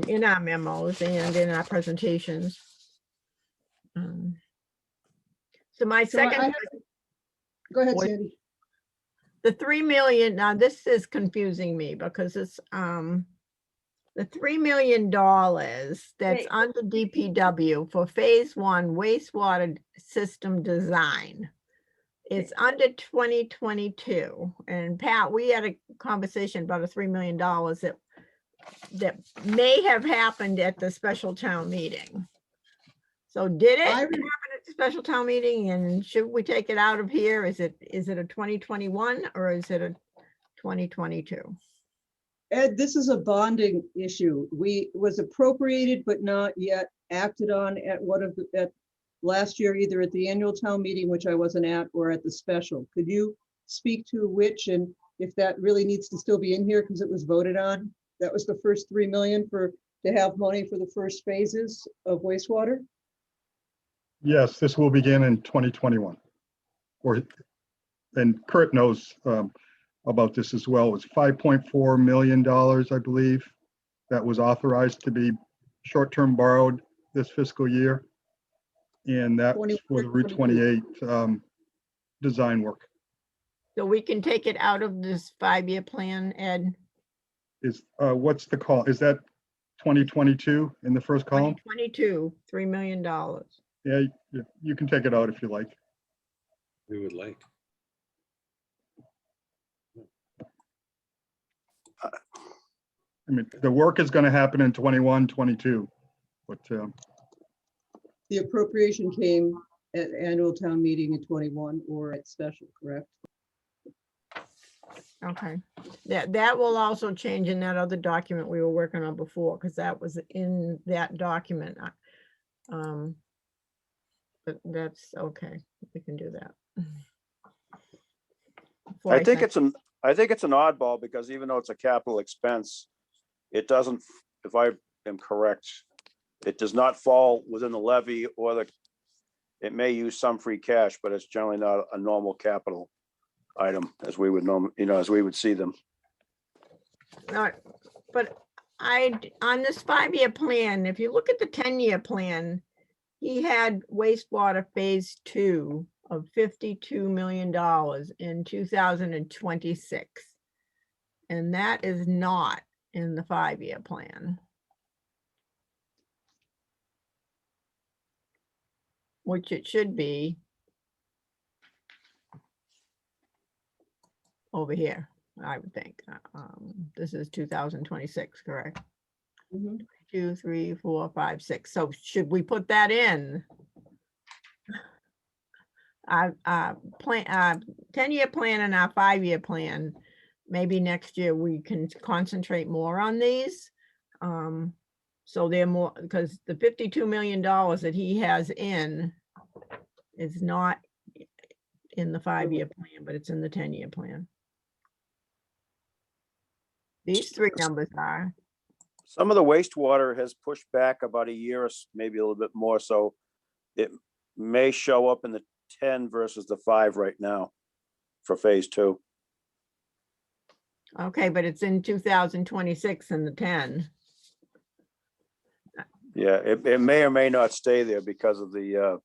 in our memos and in our presentations. So my So I second, have, go ahead, What- Sandy. the 3 million, now this is confusing me because it's the $3 million that's Wait. under DPW for phase 1 wastewater system design. It's under 2022. And Pat, we had a conversation about a $3 million that may have happened at the special town meeting. So did it I happen re- at the special town meeting, and should we take it out of here? Is it a 2021 or is it a 2022? Ed, this is a bonding issue. Was appropriated but not yet acted on at last year, either at the annual town meeting, which I wasn't at, or at the special. Could you speak to which and if that really needs to still be in here because it was voted on? That was the first 3 million to have money for the first phases of wastewater? Yes, this will begin in 2021. And Kurt knows about this as well. It was $5.4 million, I believe, that was authorized to be short-term borrowed this fiscal year. And that's for the Route 28 design work. So we can take it out of this 5-year plan, Ed? What's the call? Is that 2022 in the first column? 2022, $3 million. Yeah, you can take it out if you like. We would like. I mean, the work is going to happen in 21, 22, but The appropriation came at annual town meeting in 21 or at special, correct? Okay, that will also change in that other document we were working on before, because that was in that document. But that's okay, we can do that. Before I think send- it's an oddball because even though it's a capital expense, it doesn't, if I am correct, it does not fall within the levy it may use some free cash, but it's generally not a normal capital item as we would as we would see them. But on this 5-year plan, if you look at the 10-year plan, he had wastewater phase 2 of $52 million in 2026. And that is not in the 5-year plan. Which it should be over here, I would think. This is 2026, correct? Mhm. 2, 3, 4, 5, 6. So should we put that in? Our 10-year plan and our 5-year plan, maybe next year we can concentrate more on these. So they're more, because the $52 million that he has in is not in the 5-year plan, but it's in the 10-year plan. These 3 numbers are. Some of the wastewater has pushed back about a year, or maybe a little bit more, so it may show up in the 10 versus the 5 right now for phase 2. Okay, but it's in 2026 in the 10. Yeah, it may or may not stay there because of the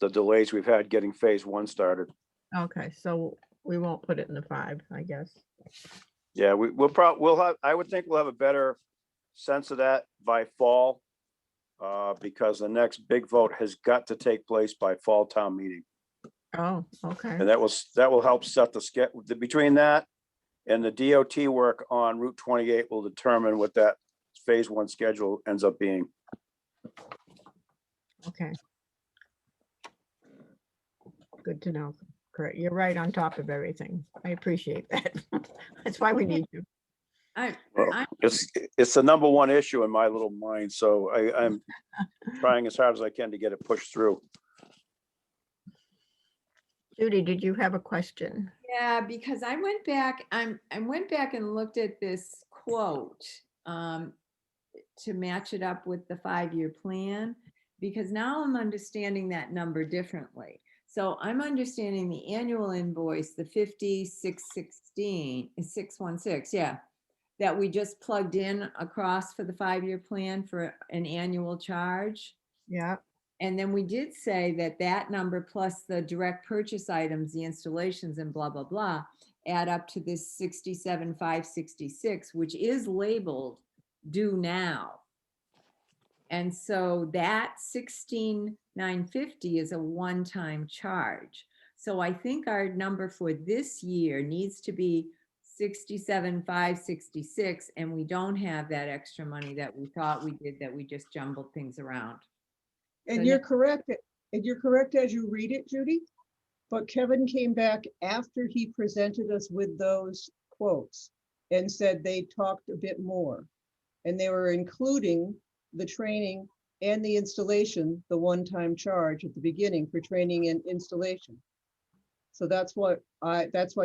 delays we've had getting phase 1 started. Okay, so we won't put it in the 5, I guess. Yeah, I would think we'll have a better sense of that by fall, because the next big vote has got to take place by fall town meeting. Oh, okay. And that will help set the schedule. Between that and the DOT work on Route 28 will determine what that phase one schedule ends up being. Okay. Good to know. Correct. You're right on top of everything. I appreciate that. That's why we need you. Well, it's the number one issue in my little mind, so I'm trying as hard as I can to get it pushed through. Judy, did you have a question? Yeah, because I went back and looked at this quote to match it up with the 5-year plan, because now I'm understanding that number differently. So I'm understanding the annual invoice, the 5616, 616, yeah, that we just plugged in across for the 5-year plan for an annual charge. Yeah. And then we did say that that number plus the direct purchase items, the installations and blah, blah, blah, add up to this 67,566, which is labeled due now. And so that 16,950 is a one-time charge. So I think our number for this year needs to be 67,566, and we don't have that extra money that we thought we did, that we just jumbled things around. And So you're now- correct, and you're correct as you read it, Judy. But Kevin came back after he presented us with those quotes and said they talked a bit more. And they were including the training and the installation, the one-time charge at the beginning for training and installation. So that's why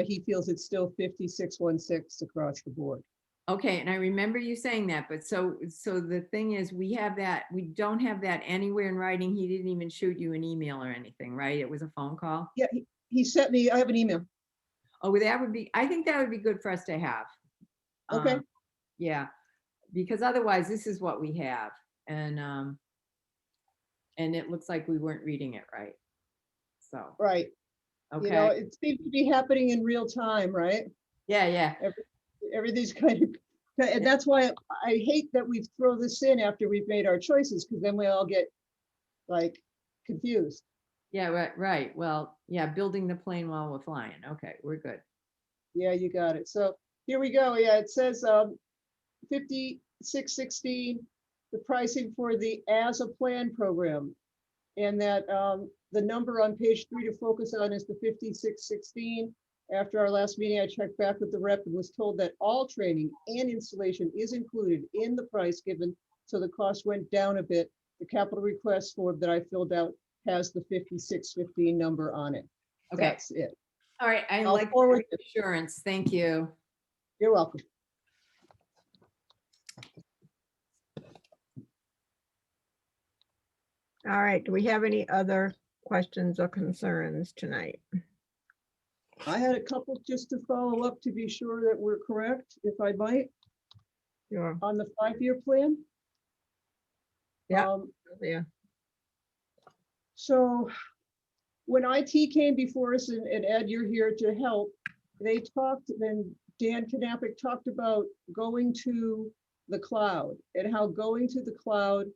he feels it's still 5616 across the board. Okay, and I remember you saying that, but so the thing is, we don't have that anywhere in writing. He didn't even shoot you an email or anything, right? It was a phone call? Yeah, he sent me, I have an email. Oh, well, I think that would be good for us to have. Okay. Yeah, because otherwise this is what we have. And it looks like we weren't reading it right. So, Right. You know, okay, it seems to be happening in real time, right? yeah. Everything's kind of, and that's why I hate that we throw this in after we've made our choices, because then we all get like confused. Yeah, right. Well, yeah, building the plane while we're flying. Okay, we're good. Yeah, you got it. So here we go. Yeah, it says 5616, the pricing for the as a plan program. And that the number on page 3 to focus on is the 5616. After our last meeting, I checked back with the rep and was told that all training and installation is included in the price given. So the cost went down a bit. The capital request form that I filled out has the 5615 number on it. Okay. That's it. All right, I I'll like forward the assurance. Thank you. You're welcome. All right. Do we have any other questions or concerns tonight? I had a couple just to follow up to be sure that we're correct, if I might, Sure. on the 5-year plan. Yeah. Yeah. So when IT came before us, and Ed, you're here to help, they talked, then Dan Knappich talked about going to the cloud and how going to the cloud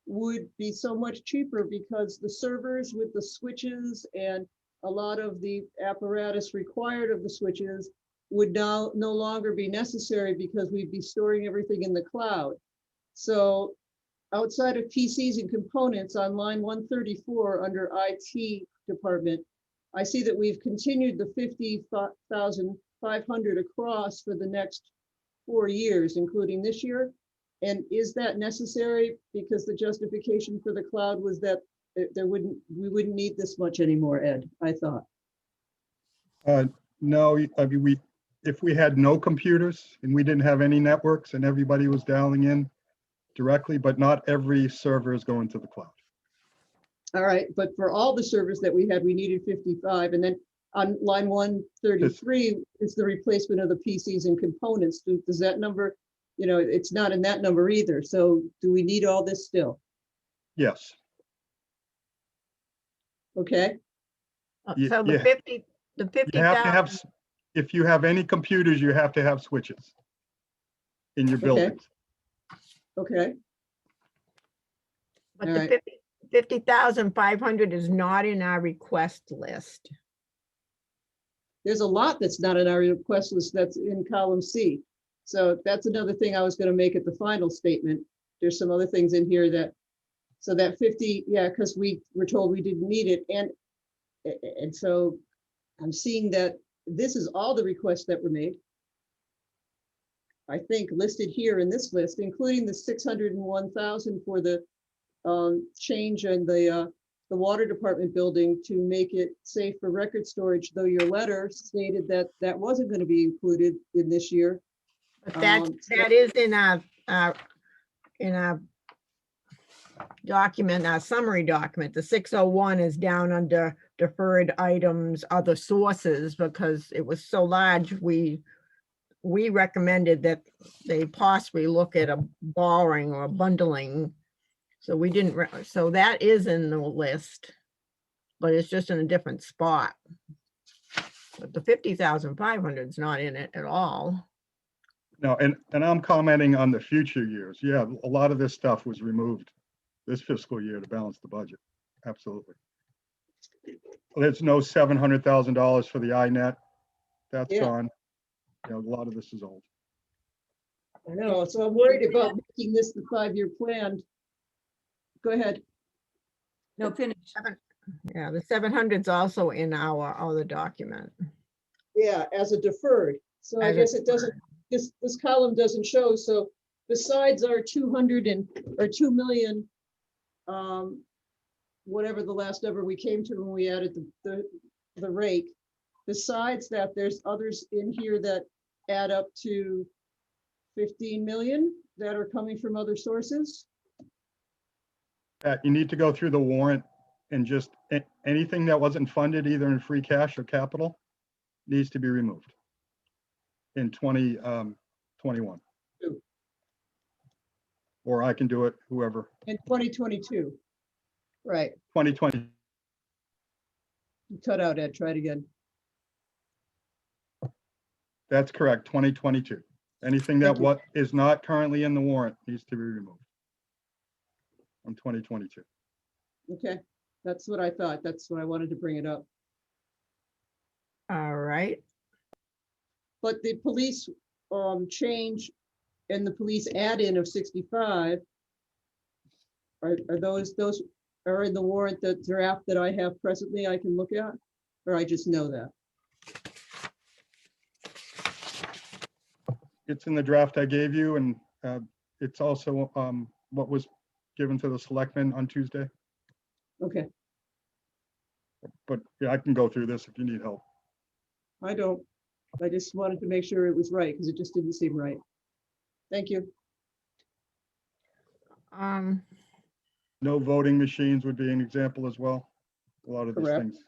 would be so much cheaper because the servers with the switches and a lot of the apparatus required of the switches would now no longer be necessary because we'd be storing everything in the cloud. So outside of PCs and components on line 134 under IT department, I see that we've continued the 50,500 across for the next 4 years, including this year. And is that necessary? Because the justification for the cloud was that we wouldn't need this much anymore, Ed, I thought. No, I mean, if we had no computers and we didn't have any networks and everybody was dialing in directly, but not every server is going to the cloud. All right, but for all the servers that we had, we needed 55. And then on line 133 is the replacement of the PCs and components. Does that number, you know, it's not in that number either. So do we need all this still? Yes. Okay, So the Yeah. 50, the You have to have, 50,000, if you have any computers, you have to have switches in your Okay. buildings. okay. but all the right. 50,500 is not in our request list. There's a lot that's not in our request list that's in column C. So that's another thing I was gonna make at the final statement. There's some other things in here that, so that 50, yeah, because we were told we didn't need it. And so I'm seeing that this is all the requests that were made. I think listed here in this list, including the 601,000 for the change in the water department building to make it safe for record storage, though your letter stated that that wasn't going to be included in this year. But that is in a document, a summary document. The 601 is down under deferred items, other sources, because it was so large, we recommended that they possibly look at a borrowing or a bundling. So we didn't, so that is in the list, but it's just in a different spot. But the 50,500 is not in it at all. No, and I'm commenting on the future years. Yeah, a lot of this stuff was removed this fiscal year to balance the budget. Absolutely. There's no $700,000 for the INET. That's Yeah. gone. You know, a lot of this is old. I know, so I'm worried about making this the 5-year plan. Go ahead. No, finish. Yeah, the 700 is also in our other document. Yeah, as a deferred. So I As a guess it doesn't, this column doesn't show. So besides our 200 or 2 million, whatever the last number we came to when we added the rate, besides that, there's others in here that add up to 15 million that are coming from other sources. You need to go through the warrant and just anything that wasn't funded either in free cash or capital needs to be removed in 2021. Or I can do it, whoever. In 2022. Right. 2020. You cut out, Ed. Try it again. That's correct, 2022. Anything that Thank you. what is not currently in the warrant needs to be removed from 2022. Okay, that's what I thought. That's why I wanted to bring it up. All right. But the police change and the police add-in of 65, are those are in the warrant, the draft that I have presently I can look at? Or I just know that? It's in the draft I gave you, and it's also what was given to the selectmen on Tuesday. Okay, But yeah, I can go through this if you need help. I don't. I just wanted to make sure it was right because it just didn't seem right. Thank you. No voting machines would be an example as well. A lot of these Correct. things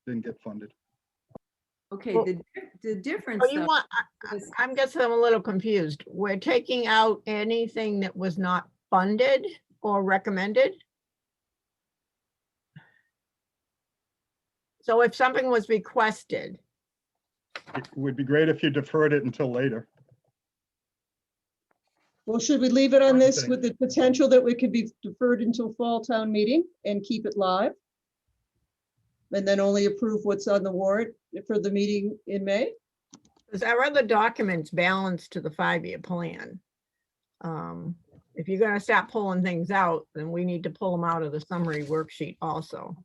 didn't get funded. Okay, Well- the difference. Oh, you though, want, is- I'm guessing I'm a little confused. We're taking out anything that was not funded or recommended? So if something was requested, It would be great if you deferred it until later. Well, should we leave it on this Okay. with the potential that it could be deferred until fall town meeting and keep it live? And then only approve what's on the warrant for the meeting in May? because our other documents balance to the 5-year plan. If you're gonna start pulling things out, then we need to pull them out of the summary worksheet also.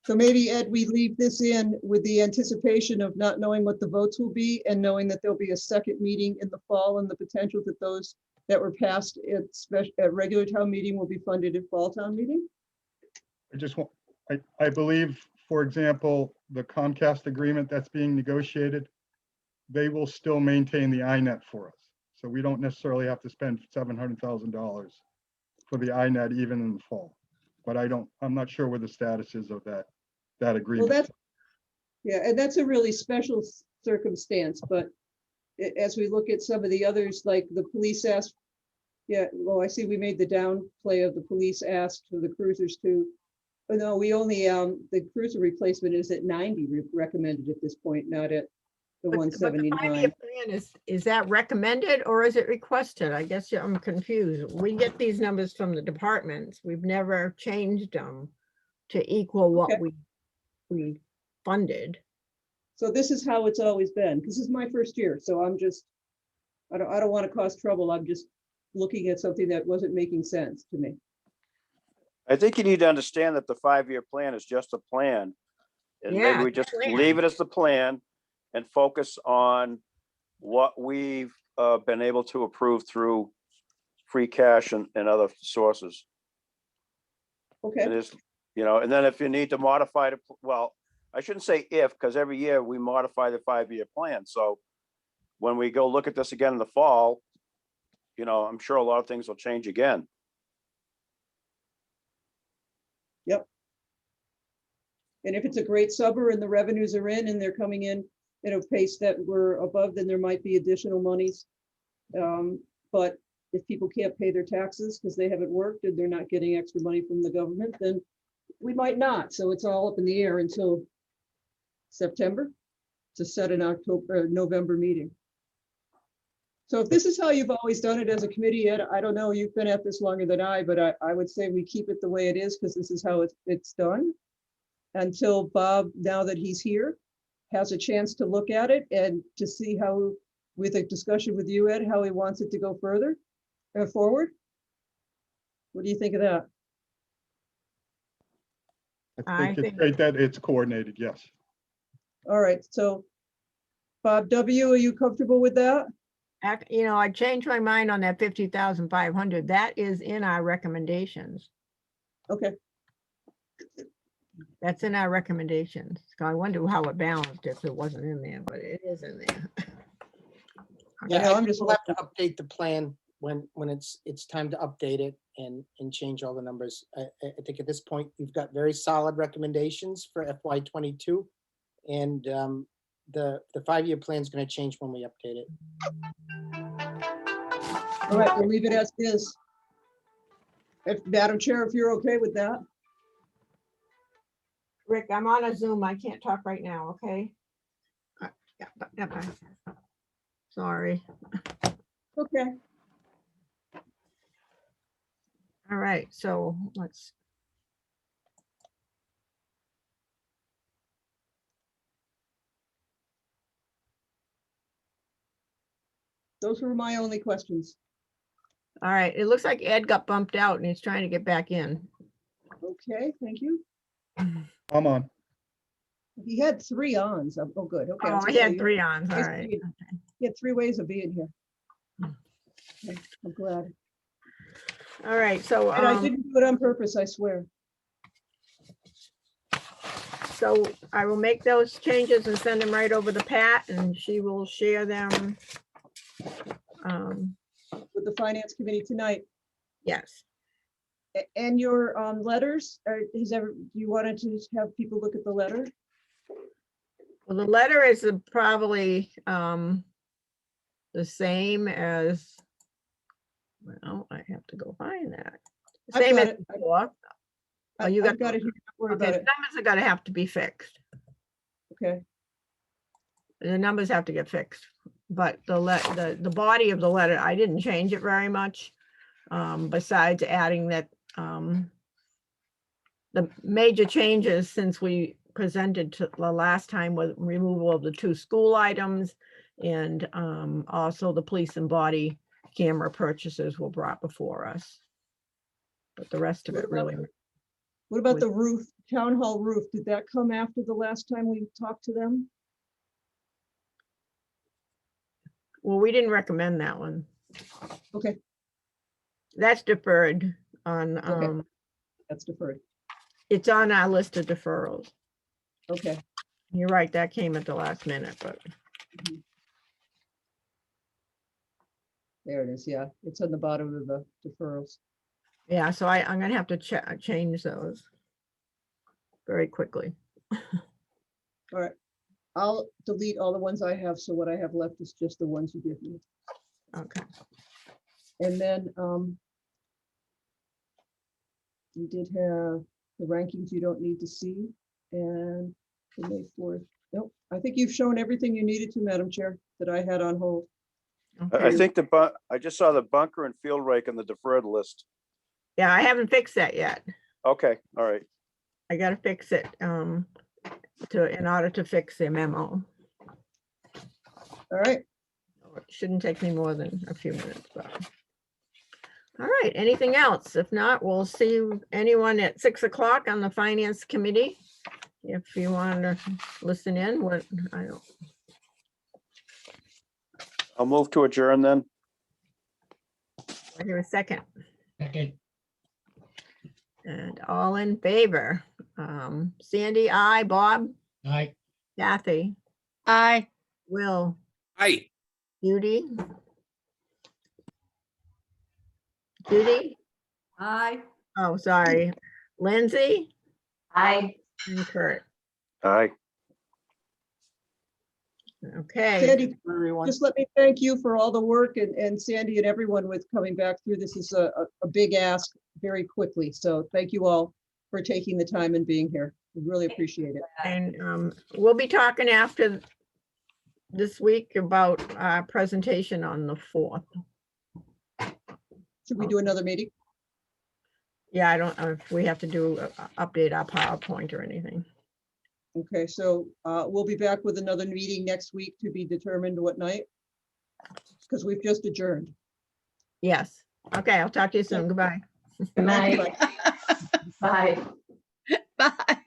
So maybe, Ed, we leave this in with the anticipation of not knowing what the votes will be and knowing that there'll be a second meeting in the fall and the potential that those that were passed at regular town meeting will be funded at fall town meeting? I just want, I believe, for example, the Comcast agreement that's being negotiated, they will still maintain the INET for us. So we don't necessarily have to spend $700,000 for the INET even in the fall. But I'm not sure what the status is of that Well, agreement. yeah, and that's a really special circumstance, but as we look at some of the others, like the police asked, yeah, well, I see we made the downplay of the police asked for the cruisers too. But no, we only, the cruiser replacement is at 90 recommended at this point, not at the But the 5-year 179. plan is that recommended or is it requested? I guess I'm confused. We get these numbers from the departments. We've never changed them to equal what Okay. we funded. So this is how it's always been, because this is my first year, so I'm just I don't want to cause trouble. I'm just looking at something that wasn't making sense to me. I think you need to understand that the 5-year plan is just a plan. And maybe Yeah, we it's a just plan. leave it as the plan and focus on what we've been able to approve through free cash and other sources. Okay, And it's, and then if you need to modify it, well, I shouldn't say if, because every year we modify the 5-year plan. So when we go look at this again in the fall, I'm sure a lot of things will change again. yep. And if it's a great summer and the revenues are in and they're coming in at a pace that we're above, then there might be additional monies. But if people can't pay their taxes because they haven't worked and they're not getting extra money from the government, then we might not. So it's all up in the air until September to set an November meeting. So if this is how you've always done it as a committee, Ed, I don't know, you've been at this longer than I, but I would say we keep it the way it is because this is how it's done. Until Bob, now that he's here, has a chance to look at it and to see how, with a discussion with you, Ed, how he wants it to go further forward. What do you think of that? I think it's great that it's coordinated, yes. All right, so Bob W., are you comfortable with that? I changed my mind on that 50,500. That is in our recommendations. Okay, That's in our recommendations. So I wonder how it balanced if it wasn't in there, but it is in there. Yeah, know, I I'm think just we'll have to update the plan when it's time to update it and change all the numbers. I think at this point, you've got very solid recommendations for FY '22. And the 5-year plan is going to change when we update it. all right, we'll leave it as is. If Madam Chair, if you're okay with that. Rick, I'm on a Zoom. I can't talk right now, okay? Yeah. Sorry. Okay. All right, so let's. Those were my only questions. All right, it looks like Ed got bumped out and he's trying to get back in. Okay, thank you. I'm on. He had 3 ons. Oh, good. Okay. I was Oh, gonna he say, had 3 ons, all right. He had 3 ways of being here. Okay, I'm glad. All right, so. And I didn't do it on purpose, I swear. So I will make those changes and send them right over to Pat and she will share them. With the Finance Committee tonight. Yes. And your letters, you wanted to have people look at the letter? Well, the letter is probably the same as, well, I have to go find that. I've Same got as it. before. Oh, you I've got it here. Don't worry Okay, about the it. numbers are gonna have to be fixed. Okay. The numbers have to get fixed, but the body of the letter, I didn't change it very much. Besides adding that the major changes since we presented to the last time was removal of the 2 school items and also the police and body camera purchases were brought before us. But the rest of it really. What about the roof, town hall roof? Did that come after the last time we talked to them? Well, we didn't recommend that one. Okay. That's deferred on, Okay. That's deferred. it's on our list of deferrals. Okay. You're right, that came at the last minute, but. There it is. Yeah, it's on the bottom of the deferrals. Yeah, so I'm gonna have to change those very quickly. All right. I'll delete all the ones I have. So what I have left is just the ones you give me. Okay. And then you did have the rankings you don't need to see. And the May 4th. Nope. I think you've shown everything you needed to, Madam Chair, that I had on hold. Okay. I think I just saw the bunker and field rake on the deferred list. Yeah, I haven't fixed that yet. Okay, all right. I gotta fix it in order to fix the memo. All right. It shouldn't take me more than a few minutes, but. All right, anything else? If not, we'll see anyone at 6 o'clock on the Finance Committee. If you want to listen in, what, I don't, I'll move to adjourn then. I hear a second. Second, And all in favor. Sandy, I, Bob, aye. Kathy, Aye. Will, Hi. Judy. Judy? Aye. Oh, sorry. Lindsay I and Kurt. Aye. Okay, Sandy, Everyone. just let me thank you for all the work and Sandy and everyone with coming back through. This is a big ask very quickly. So thank you all for taking the time and being here. We really appreciate it. and we'll be talking after this week about our presentation on the 4th. Should we do another meeting? Yeah, I don't know if we have to do update our PowerPoint or anything. Okay, so we'll be back with another meeting next week to be determined what night. Because we've just adjourned. Yes. Okay, I'll talk to you soon. Goodbye. good night. Bye. Bye.